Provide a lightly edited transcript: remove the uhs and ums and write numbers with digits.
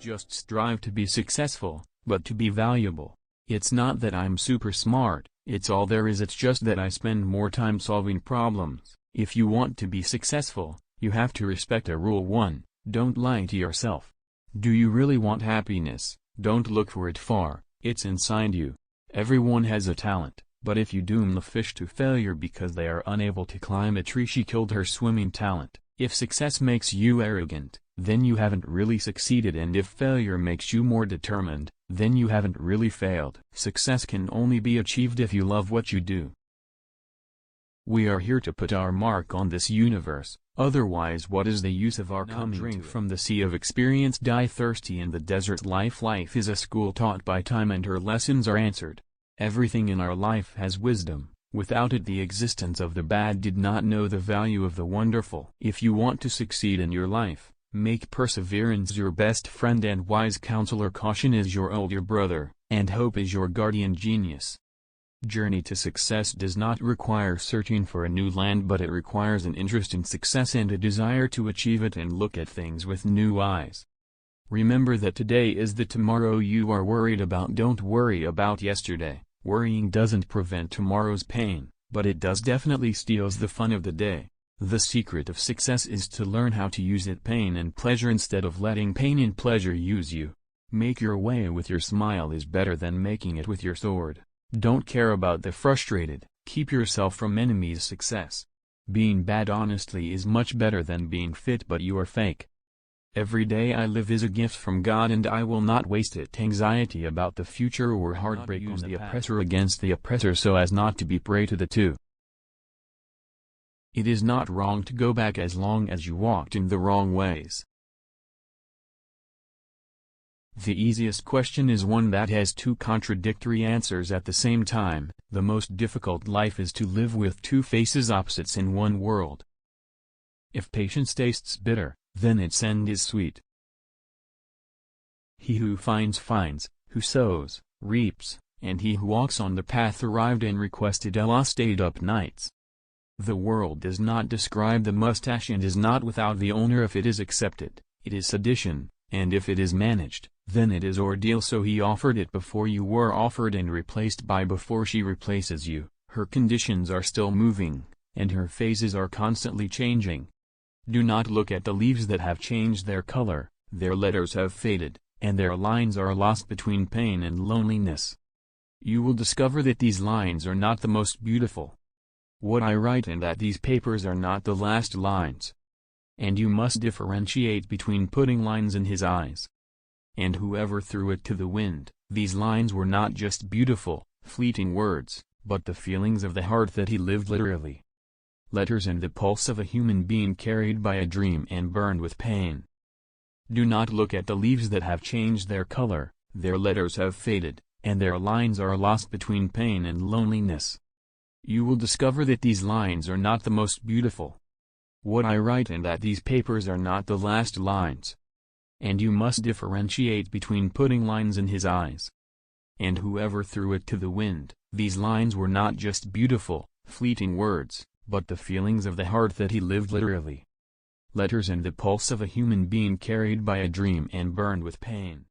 just strive to be successful, but to be valuable. It's not that I'm super smart, it's all there is. It's just that I spend more time solving problems. If you want to be successful, you have to respect a rule. 1. Don't lie to yourself. Do you really want happiness? Don't look for it far, it's inside you. Everyone has a talent, but if you doom the fish to failure because they are unable to climb a tree, she killed her swimming talent. If success makes you arrogant, then you haven't really succeeded, and if failure makes you more determined, then you haven't really failed. Success can only be achieved if you love what you do. We are here to put our mark on this universe, otherwise what is the use of our coming? Drink from the sea of experience, die thirsty in the desert. Life is a school taught by time, and her lessons are answered. Everything in our life has wisdom. Without it, the existence of the bad did not know the value of the wonderful. If you want to succeed in your life, make perseverance your best friend and wise counselor. Caution is your older brother, and hope is your guardian genius. Journey to success does not require searching for a new land, but it requires an interest in success and a desire to achieve it and look at things with new eyes. Remember that today is the tomorrow you are worried about. Don't worry about yesterday. Worrying doesn't prevent tomorrow's pain, but it does definitely steals the fun of the day. The secret of success is to learn how to use it pain and pleasure instead of letting pain and pleasure use you. Make your way with your smile is better than making it with your sword. Don't care about the frustrated, keep yourself from enemies. Success. Being bad honestly is much better than being fit but you are fake. Every day I live is a gift from God and I will not waste it. Anxiety about the future or heartbreak on the oppressor against the oppressor so as not to be prey to the two. It is not wrong to go back as long as you walked in the wrong ways. The easiest question is one that has two contradictory answers at the same time. The most difficult life is to live with two faces opposites in one world. If patience tastes bitter, then its end is sweet. He who finds finds, who sows, reaps, and he who walks on the path arrived and requested Allah stayed up nights. The world does not describe the mustache and is not without the owner. If it is accepted, it is sedition, and if it is managed, then it is ordeal. So he offered it before you were offered and replaced by before she replaces you. Her conditions are still moving, and her phases are constantly changing. Do not look at the leaves that have changed their color, their letters have faded, and their lines are lost between pain and loneliness. You will discover that these lines are not the most beautiful. What I write and that these papers are not the last lines. And you must differentiate between putting lines in his eyes. And whoever threw it to the wind, these lines were not just beautiful, fleeting words, but the feelings of the heart that he lived literally. Letters and the pulse of a human being carried by a dream and burned with pain. Do not look at the leaves that have changed their color, their letters have faded, and their lines are lost between pain and loneliness. You will discover that these lines are not the most beautiful. What I write and that these papers are not the last lines. And you must differentiate between putting lines in his eyes. And whoever threw it to the wind, these lines were not just beautiful, fleeting words, but the feelings of the heart that he lived literally. Letters and the pulse of a human being carried by a dream and burned with pain.